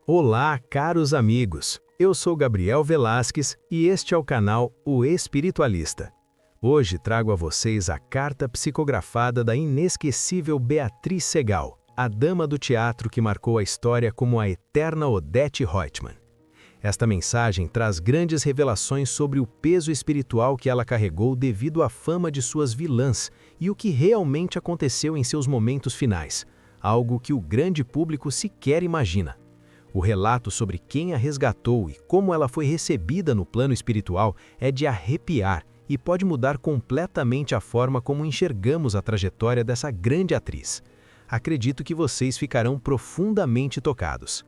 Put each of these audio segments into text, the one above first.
Olá, caros amigos! Eu sou Gabriel Velasquez e este é o canal O Espiritualista. Hoje trago a vocês a carta psicografada da inesquecível Beatriz Segal, a dama do teatro que marcou a história como a eterna Odete Roitman. Esta mensagem traz grandes revelações sobre o peso espiritual que ela carregou devido à fama de suas vilãs e o que realmente aconteceu em seus momentos finais, algo que o grande público sequer imagina. O relato sobre quem a resgatou e como ela foi recebida no plano espiritual é de arrepiar e pode mudar completamente a forma como enxergamos a trajetória dessa grande atriz. Acredito que vocês ficarão profundamente tocados.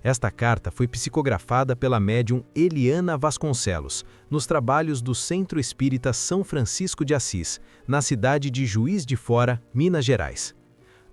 Esta carta foi psicografada pela médium Eliana Vasconcelos, nos trabalhos do Centro Espírita São Francisco de Assis, na cidade de Juiz de Fora, Minas Gerais.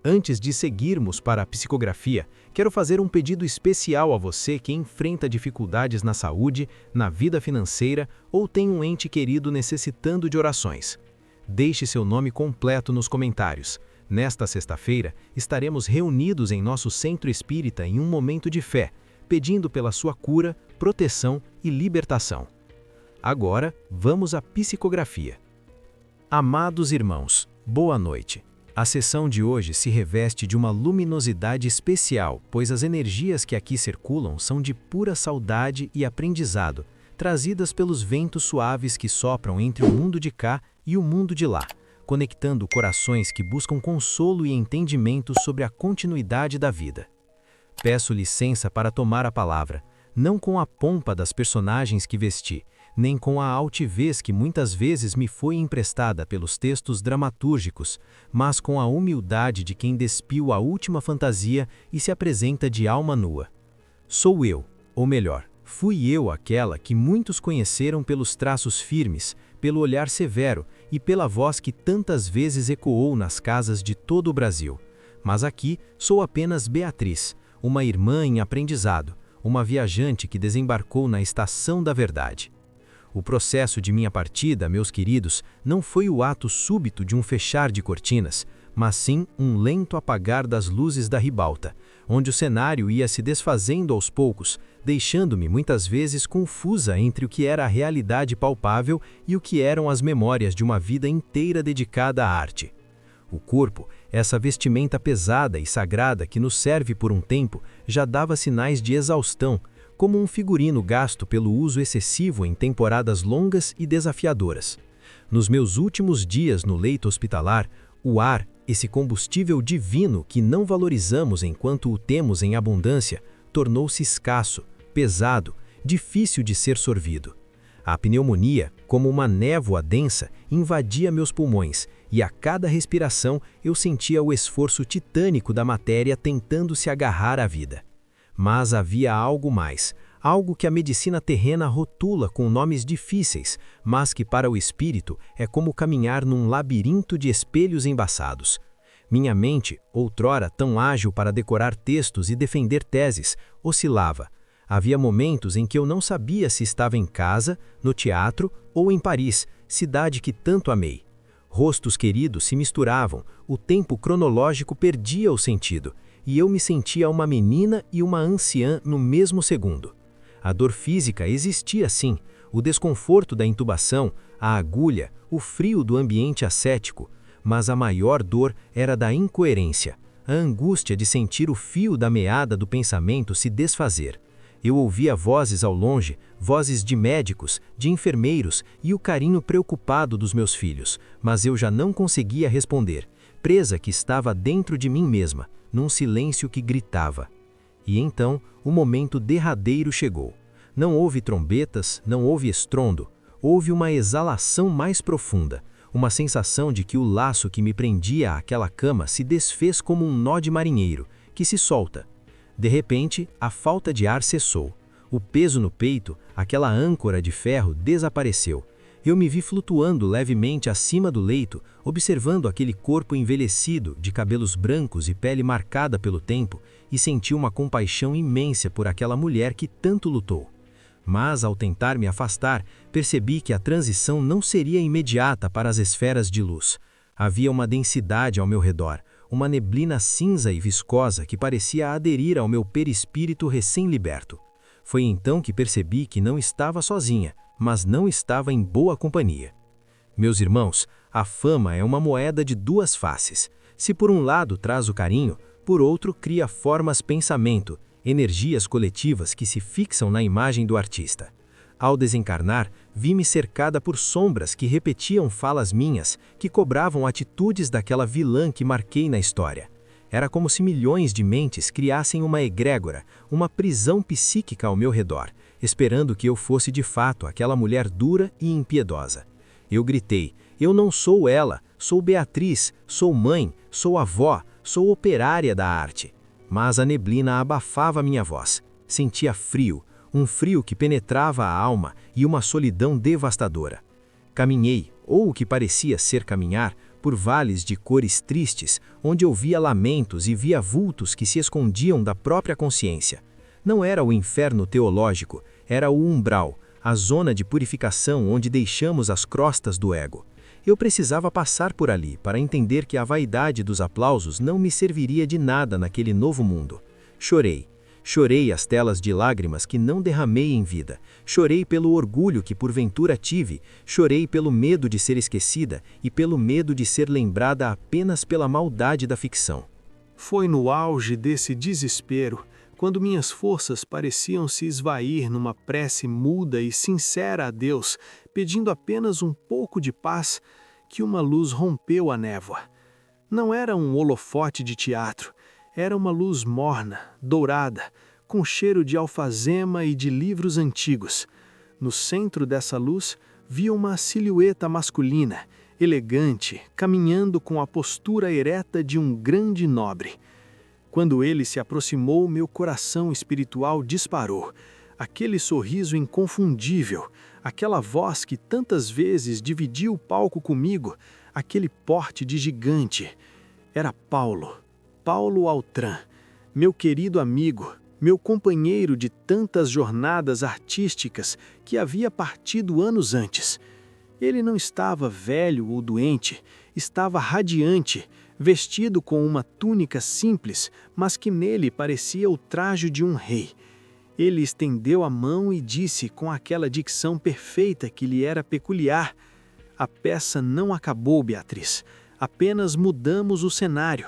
Antes de seguirmos para a psicografia, quero fazer um pedido especial a você que enfrenta dificuldades na saúde, na vida financeira ou tem um ente querido necessitando de orações. Deixe seu nome completo nos comentários. Nesta sexta-feira, estaremos reunidos em nosso centro espírita em um momento de fé, pedindo pela sua cura, proteção e libertação. Agora, vamos à psicografia. Amados irmãos, boa noite. A sessão de hoje se reveste de uma luminosidade especial, pois as energias que aqui circulam são de pura saudade e aprendizado, trazidas pelos ventos suaves que sopram entre o mundo de cá e o mundo de lá, conectando corações que buscam consolo e entendimento sobre a continuidade da vida. Peço licença para tomar a palavra, não com a pompa das personagens que vesti, nem com a altivez que muitas vezes me foi emprestada pelos textos dramatúrgicos, mas com a humildade de quem despiu a última fantasia e se apresenta de alma nua. Sou eu, ou melhor, fui eu aquela que muitos conheceram pelos traços firmes, pelo olhar severo e pela voz que tantas vezes ecoou nas casas de todo o Brasil. Mas aqui sou apenas Beatriz, uma irmã em aprendizado, uma viajante que desembarcou na estação da verdade. O processo de minha partida, meus queridos, não foi o ato súbito de um fechar de cortinas, mas sim um lento apagar das luzes da ribalta, onde o cenário ia se desfazendo aos poucos, deixando-me muitas vezes confusa entre o que era a realidade palpável e o que eram as memórias de uma vida inteira dedicada à arte. O corpo, essa vestimenta pesada e sagrada que nos serve por um tempo, já dava sinais de exaustão, como um figurino gasto pelo uso excessivo em temporadas longas e desafiadoras. Nos meus últimos dias no leito hospitalar, o ar, esse combustível divino que não valorizamos enquanto o temos em abundância, tornou-se escasso, pesado, difícil de ser sorvido. A pneumonia, como uma névoa densa, invadia meus pulmões e a cada respiração eu sentia o esforço titânico da matéria tentando se agarrar à vida. Mas havia algo mais, algo que a medicina terrena rotula com nomes difíceis, mas que para o espírito é como caminhar num labirinto de espelhos embaçados. Minha mente, outrora tão ágil para decorar textos e defender teses, oscilava. Havia momentos em que eu não sabia se estava em casa, no teatro ou em Paris, cidade que tanto amei. Rostos queridos se misturavam, o tempo cronológico perdia o sentido, e eu me sentia uma menina e uma anciã no mesmo segundo. A dor física existia sim, o desconforto da intubação, a agulha, o frio do ambiente ascético, mas a maior dor era da incoerência, a angústia de sentir o fio da meada do pensamento se desfazer. Eu ouvia vozes ao longe, vozes de médicos, de enfermeiros e o carinho preocupado dos meus filhos, mas eu já não conseguia responder, presa que estava dentro de mim mesma, num silêncio que gritava. E então, o momento derradeiro chegou. Não houve trombetas, não houve estrondo, houve uma exalação mais profunda, uma sensação de que o laço que me prendia àquela cama se desfez como um nó de marinheiro, que se solta. De repente, a falta de ar cessou. O peso no peito, aquela âncora de ferro, desapareceu. Eu me vi flutuando levemente acima do leito, observando aquele corpo envelhecido, de cabelos brancos e pele marcada pelo tempo, e senti uma compaixão imensa por aquela mulher que tanto lutou. Mas, ao tentar me afastar, percebi que a transição não seria imediata para as esferas de luz. Havia uma densidade ao meu redor, uma neblina cinza e viscosa que parecia aderir ao meu perispírito recém-liberto. Foi então que percebi que não estava sozinha, mas não estava em boa companhia. Meus irmãos, a fama é uma moeda de duas faces. Se por um lado traz o carinho, por outro cria formas pensamento, energias coletivas que se fixam na imagem do artista. Ao desencarnar, vi-me cercada por sombras que repetiam falas minhas, que cobravam atitudes daquela vilã que marquei na história. Era como se milhões de mentes criassem uma egrégora, uma prisão psíquica ao meu redor, esperando que eu fosse de fato aquela mulher dura e impiedosa. Eu gritei: eu não sou ela, sou Beatriz, sou mãe, sou avó, sou operária da arte. Mas a neblina abafava minha voz. Sentia frio, um frio que penetrava a alma e uma solidão devastadora. Caminhei, ou o que parecia ser caminhar, por vales de cores tristes, onde ouvia lamentos e via vultos que se escondiam da própria consciência. Não era o inferno teológico, era o umbral, a zona de purificação onde deixamos as crostas do ego. Eu precisava passar por ali para entender que a vaidade dos aplausos não me serviria de nada naquele novo mundo. Chorei. Chorei as telas de lágrimas que não derramei em vida. Chorei pelo orgulho que porventura tive. Chorei pelo medo de ser esquecida e pelo medo de ser lembrada apenas pela maldade da ficção. Foi no auge desse desespero, quando minhas forças pareciam se esvair numa prece muda e sincera a Deus, pedindo apenas um pouco de paz, que uma luz rompeu a névoa. Não era um holofote de teatro, era uma luz morna, dourada, com cheiro de alfazema e de livros antigos. No centro dessa luz, vi uma silhueta masculina, elegante, caminhando com a postura ereta de um grande nobre. Quando ele se aproximou, meu coração espiritual disparou. Aquele sorriso inconfundível, aquela voz que tantas vezes dividiu o palco comigo, aquele porte de gigante. Era Paulo Altran, meu querido amigo, meu companheiro de tantas jornadas artísticas que havia partido anos antes. Ele não estava velho ou doente, estava radiante, vestido com uma túnica simples, mas que nele parecia o trajo de um rei. Ele estendeu a mão e disse com aquela dicção perfeita que lhe era peculiar: "A peça não acabou, Beatriz. Apenas mudamos o cenário.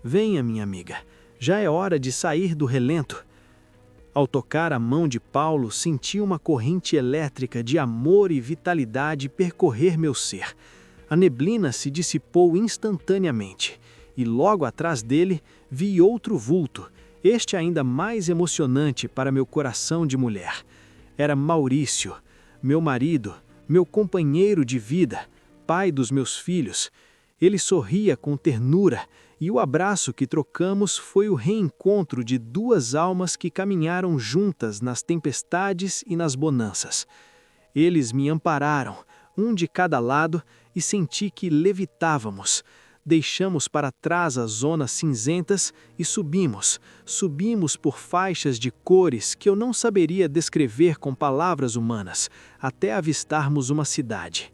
Venha, minha amiga, já é hora de sair do relento." Ao tocar a mão de Paulo, senti uma corrente elétrica de amor e vitalidade percorrer meu ser. A neblina se dissipou instantaneamente, e logo atrás dele vi outro vulto, este ainda mais emocionante para meu coração de mulher. Era Maurício, meu marido, meu companheiro de vida, pai dos meus filhos. Ele sorria com ternura, e o abraço que trocamos foi o reencontro de duas almas que caminharam juntas nas tempestades e nas bonanças. Eles me ampararam, um de cada lado, e senti que levitávamos. Deixamos para trás as zonas cinzentas e subimos por faixas de cores que eu não saberia descrever com palavras humanas, até avistarmos uma cidade.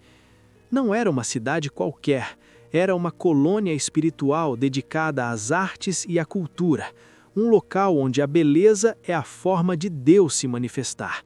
Não era uma cidade qualquer, era uma colônia espiritual dedicada às artes e à cultura, um local onde a beleza é a forma de Deus se manifestar.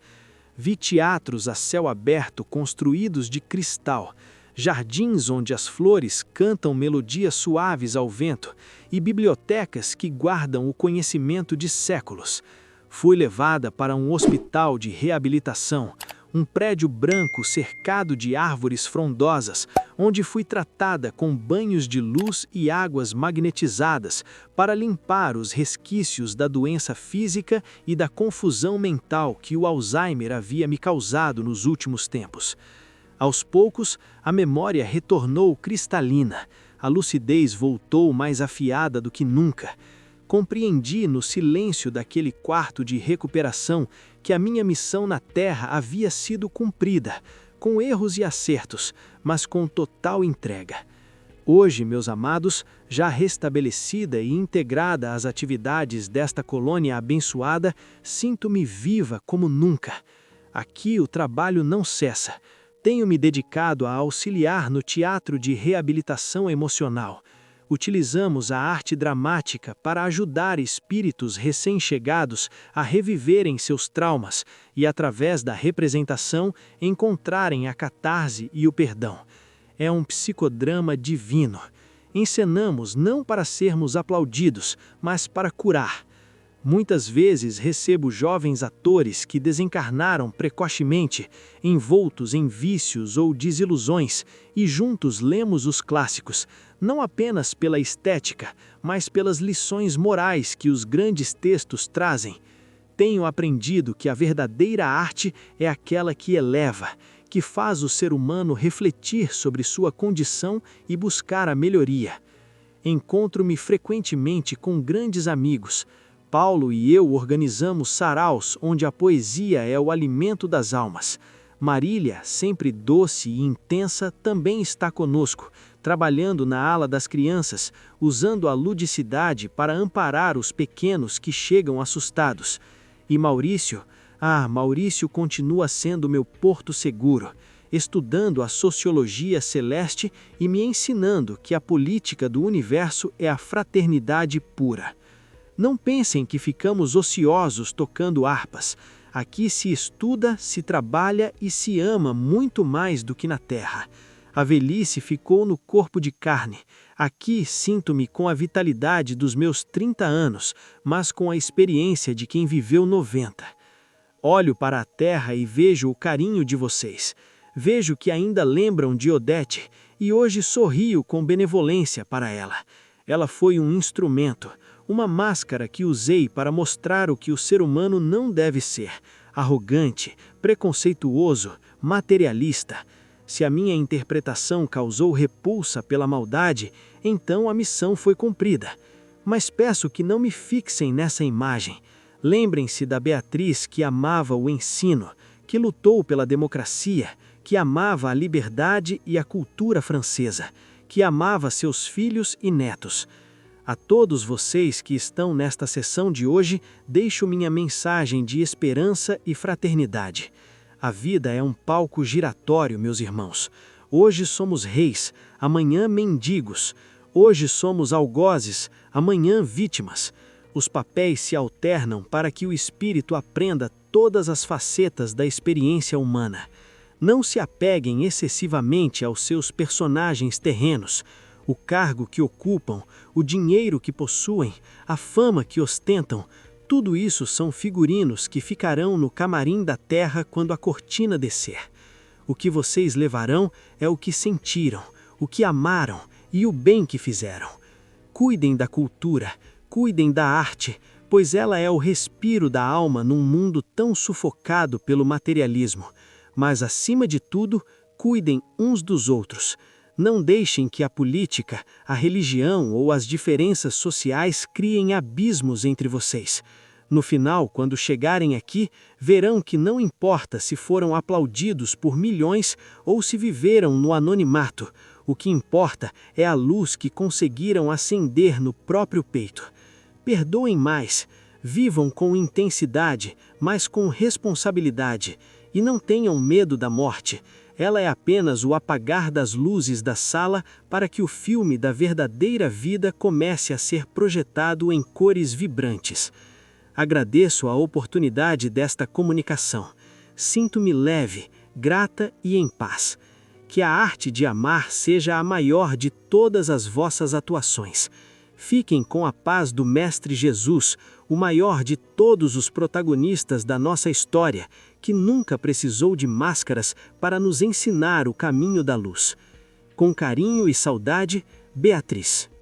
Vi teatros a céu aberto construídos de cristal, jardins onde as flores cantam melodias suaves ao vento e bibliotecas que guardam o conhecimento de séculos. Fui levada para um hospital de reabilitação, um prédio branco cercado de árvores frondosas, onde fui tratada com banhos de luz e águas magnetizadas para limpar os resquícios da doença física e da confusão mental que o Alzheimer havia me causado nos últimos tempos. Aos poucos, a memória retornou cristalina, a lucidez voltou mais afiada do que nunca. Compreendi no silêncio daquele quarto de recuperação que a minha missão na Terra havia sido cumprida, com erros e acertos, mas com total entrega. Hoje, meus amados, já restabelecida e integrada às atividades desta colônia abençoada, sinto-me viva como nunca. Aqui o trabalho não cessa. Tenho me dedicado a auxiliar no teatro de reabilitação emocional. Utilizamos a arte dramática para ajudar espíritos recém-chegados a reviverem seus traumas e, através da representação, encontrarem a catarse e o perdão. É um psicodrama divino. Encenamos não para sermos aplaudidos, mas para curar. Muitas vezes recebo jovens atores que desencarnaram precocemente, envoltos em vícios ou desilusões, e juntos lemos os clássicos, não apenas pela estética, mas pelas lições morais que os grandes textos trazem. Tenho aprendido que a verdadeira arte é aquela que eleva, que faz o ser humano refletir sobre sua condição e buscar a melhoria. Encontro-me frequentemente com grandes amigos. Paulo e eu organizamos saraus onde a poesia é o alimento das almas. Marília, sempre doce e intensa, também está conosco, trabalhando na ala das crianças, usando a ludicidade para amparar os pequenos que chegam assustados. E Maurício? Maurício continua sendo meu porto seguro, estudando a sociologia celeste e me ensinando que a política do universo é a fraternidade pura. Não pensem que ficamos ociosos tocando harpas. Aqui se estuda, se trabalha e se ama muito mais do que na terra. A velhice ficou no corpo de carne. Aqui sinto-me com a vitalidade dos meus 30 anos, mas com a experiência de quem viveu 90. Olho para a terra e vejo o carinho de vocês. Vejo que ainda lembram de Odete e hoje sorrio com benevolência para ela. Ela foi um instrumento, uma máscara que usei para mostrar o que o ser humano não deve ser: arrogante, preconceituoso, materialista. Se a minha interpretação causou repulsa pela maldade, então a missão foi cumprida. Mas peço que não me fixem nessa imagem. Lembrem-se da Beatriz que amava o ensino, que lutou pela democracia, que amava a liberdade e a cultura francesa, que amava seus filhos e netos. A todos vocês que estão nesta sessão de hoje, deixo minha mensagem de esperança e fraternidade. A vida é um palco giratório, meus irmãos. Hoje somos reis, amanhã mendigos. Hoje somos algozes, amanhã vítimas. Os papéis se alternam para que o espírito aprenda todas as facetas da experiência humana. Não se apeguem excessivamente aos seus personagens terrenos, o cargo que ocupam, o dinheiro que possuem, a fama que ostentam. Tudo isso são figurinos que ficarão no camarim da terra quando a cortina descer. O que vocês levarão é o que sentiram, o que amaram e o bem que fizeram. Cuidem da cultura, cuidem da arte, pois ela é o respiro da alma num mundo tão sufocado pelo materialismo. Mas, acima de tudo, cuidem uns dos outros. Não deixem que a política, a religião ou as diferenças sociais criem abismos entre vocês. No final, quando chegarem aqui, verão que não importa se foram aplaudidos por milhões ou se viveram no anonimato. O que importa é a luz que conseguiram acender no próprio peito. Perdoem mais, vivam com intensidade, mas com responsabilidade. E não tenham medo da morte. Ela é apenas o apagar das luzes da sala para que o filme da verdadeira vida comece a ser projetado em cores vibrantes. Agradeço a oportunidade desta comunicação. Sinto-me leve, grata e em paz. Que a arte de amar seja a maior de todas as vossas atuações. Fiquem com a paz do Mestre Jesus, o maior de todos os protagonistas da nossa história, que nunca precisou de máscaras para nos ensinar o caminho da luz. Com carinho e saudade, Beatriz.